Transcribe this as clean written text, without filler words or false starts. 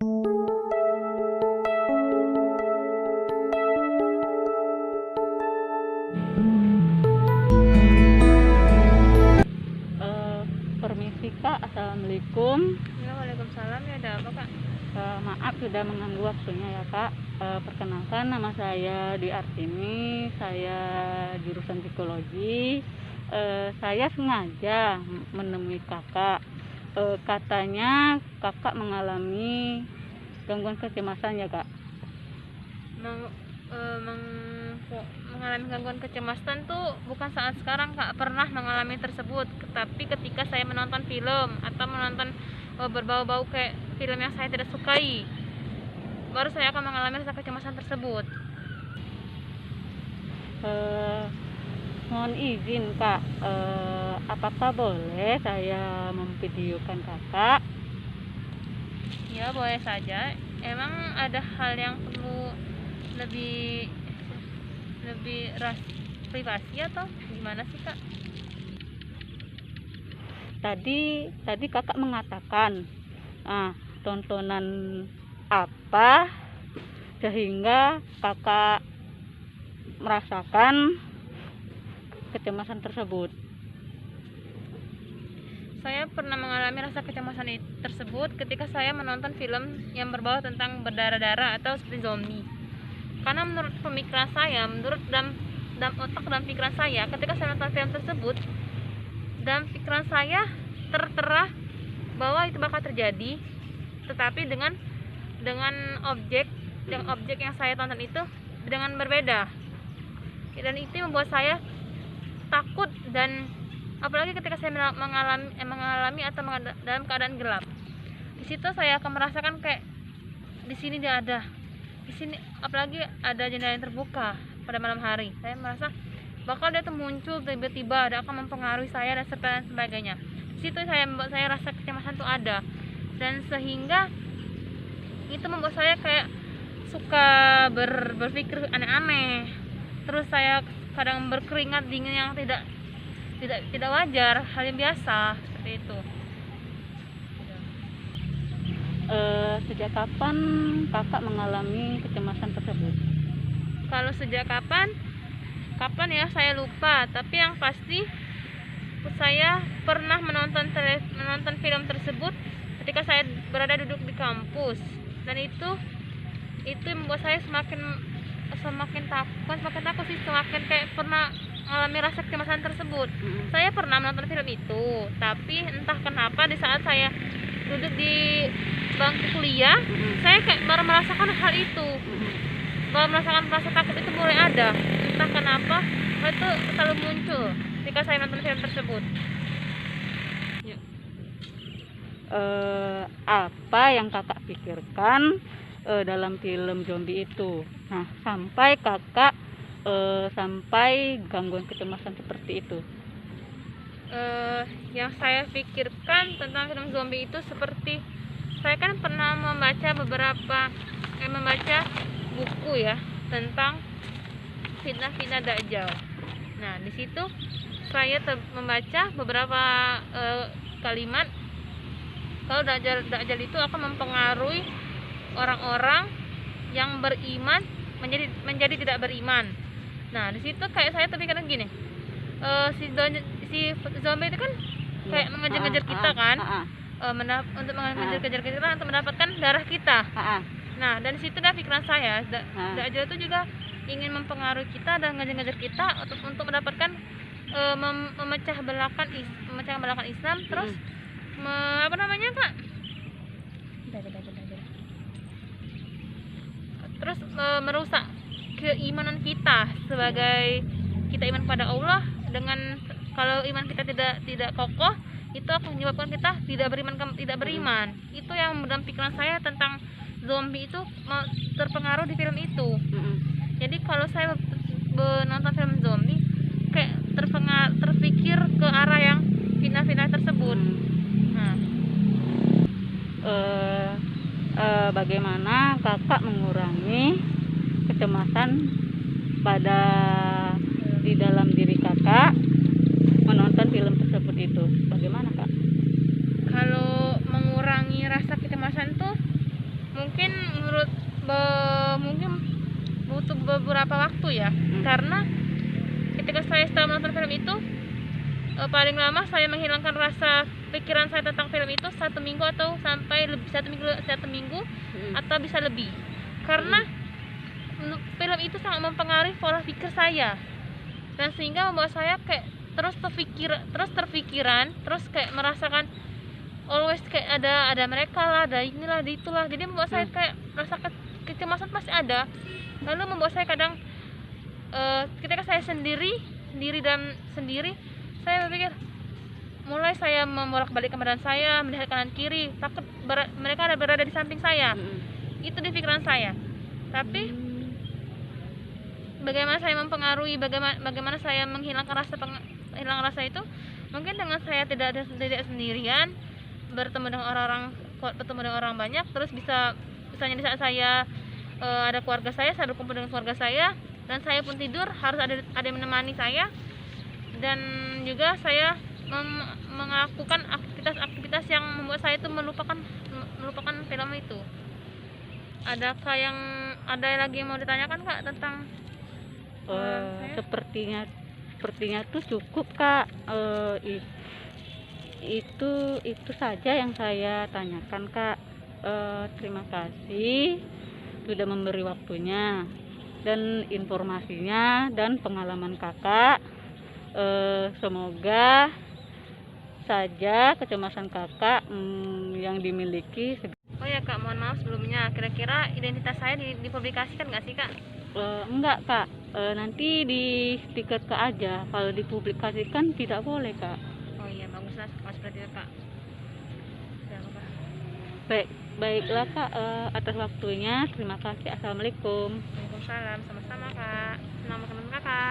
Permisi Kak, Assalamualaikum. Ya, waalaikumsalam. Ya, ada apa Kak? Maaf sudah mengganggu waktunya ya Kak. Perkenalkan, nama saya Dwi Artini, saya jurusan psikologi. Saya sengaja menemui kakak. Katanya kakak mengalami gangguan kecemasan ya Kak. Mengalami gangguan kecemasan tuh bukan saat sekarang Kak, pernah mengalami tersebut, tapi ketika saya menonton film atau menonton berbau-bau kayak film yang saya tidak sukai, baru saya akan mengalami rasa kecemasan tersebut. Mohon izin Kak, apakah boleh saya memvideokan kakak? Ya, boleh saja. Emang ada hal yang perlu lebih privasi atau gimana sih Kak? Tadi kakak mengatakan tontonan apa sehingga kakak merasakan kecemasan tersebut. Saya pernah mengalami rasa kecemasan tersebut ketika saya menonton film yang berbau tentang berdarah-darah atau seperti zombie. Karena menurut pemikiran saya, menurut dalam otak dan pikiran saya, ketika saya nonton film tersebut, dalam pikiran saya tertera bahwa itu bakal terjadi, tetapi dengan objek yang saya tonton itu dengan berbeda, dan itu membuat saya takut, dan apalagi ketika saya mengalami atau dalam keadaan gelap. Di situ saya akan merasakan kayak di sini dia ada, di sini apalagi ada jendela yang terbuka pada malam hari. Saya merasa bakal dia tuh muncul tiba-tiba, dia akan mempengaruhi saya dan sebagainya. Di situ membuat saya rasa kecemasan tuh ada, dan sehingga itu membuat saya kayak suka berpikir aneh-aneh. Terus saya kadang berkeringat dingin yang tidak wajar, hal yang biasa seperti itu. Sejak kapan kakak mengalami kecemasan tersebut? Kalau sejak kapan ya saya lupa, tapi yang pasti saya pernah menonton film tersebut ketika saya berada duduk di kampus, dan itu membuat saya semakin takut sih, semakin kayak pernah mengalami rasa kecemasan tersebut. Saya pernah menonton film itu, tapi entah kenapa di saat saya duduk di bangku kuliah, saya kayak baru merasakan hal itu, baru merasakan rasa takut itu mulai ada. Entah kenapa hal itu selalu muncul ketika saya nonton film tersebut. Ya. Apa yang kakak pikirkan dalam film zombie itu? Nah, sampai kakak sampai gangguan kecemasan seperti itu. Yang saya pikirkan tentang film zombie itu, seperti saya kan pernah membaca buku ya tentang fitnah Dajjal. Nah, di situ saya membaca beberapa kalimat kalau Dajjal itu akan mempengaruhi orang-orang yang beriman menjadi tidak beriman. Nah, di situ kayak saya terpikirkan gini, si zombie itu kan kayak mengejar-ngejar kita kan, untuk mengejar-ngejar kita untuk mendapatkan darah kita. Nah, dan situ dah pikiran saya, Dajjal itu juga ingin mempengaruhi kita dan ngejar-ngejar kita untuk mendapatkan memecah belakan Islam, terus apa namanya Kak? Terus merusak keimanan kita sebagai kita iman pada Allah. Dengan kalau iman kita tidak kokoh, itu akan menyebabkan kita tidak beriman. Itu yang dalam pikiran saya tentang zombie itu terpengaruh di film itu. Jadi kalau saya menonton film zombie kayak terpikir ke arah yang fitnah tersebut. Nah, bagaimana kakak mengurangi kecemasan di dalam diri kakak menonton film tersebut itu? Bagaimana Kak? Kalau mengurangi rasa kecemasan tuh butuh beberapa waktu ya, karena ketika saya setelah menonton film itu paling lama saya menghilangkan rasa pikiran saya tentang film itu 1 minggu atau sampai lebih 1 minggu atau bisa lebih, karena film itu sangat mempengaruhi pola pikir saya dan sehingga membuat saya kayak terus terpikiran, terus kayak merasakan always kayak ada mereka lah, ada inilah, ada itulah, jadi membuat saya kayak rasa kecemasan pasti ada, lalu membuat saya kadang ketika saya sendiri saya berpikir, mulai saya membolak-balik badan saya, melihat kanan kiri, takut mereka ada berada di samping saya. Itu di pikiran saya. Tapi bagaimana saya mempengaruhi, bagaimana saya menghilangkan rasa itu? Mungkin dengan saya tidak sendirian, bertemu dengan orang banyak, terus misalnya di saat saya ada keluarga saya berkumpul dengan keluarga saya, dan saya pun tidur harus ada yang menemani saya, dan juga saya melakukan aktivitas yang membuat saya itu melupakan film itu. Adakah ada lagi yang mau ditanyakan Kak tentang sepertinya tuh cukup Kak. Itu saja yang saya tanyakan Kak. Terima kasih sudah memberi waktunya dan informasinya dan pengalaman Kakak. Semoga saja kecemasan Kakak yang dimiliki. Oh ya Kak, mohon maaf sebelumnya, kira-kira identitas saya dipublikasikan nggak sih Kak? Enggak Kak, nanti di stiker Kak aja, kalau dipublikasikan tidak boleh Kak. Oh iya, baguslah kalau seperti itu Kak. Baiklah Kak, atas waktunya terima kasih. Assalamualaikum. Waalaikumsalam, sama-sama Kak, senang bertemu Kakak.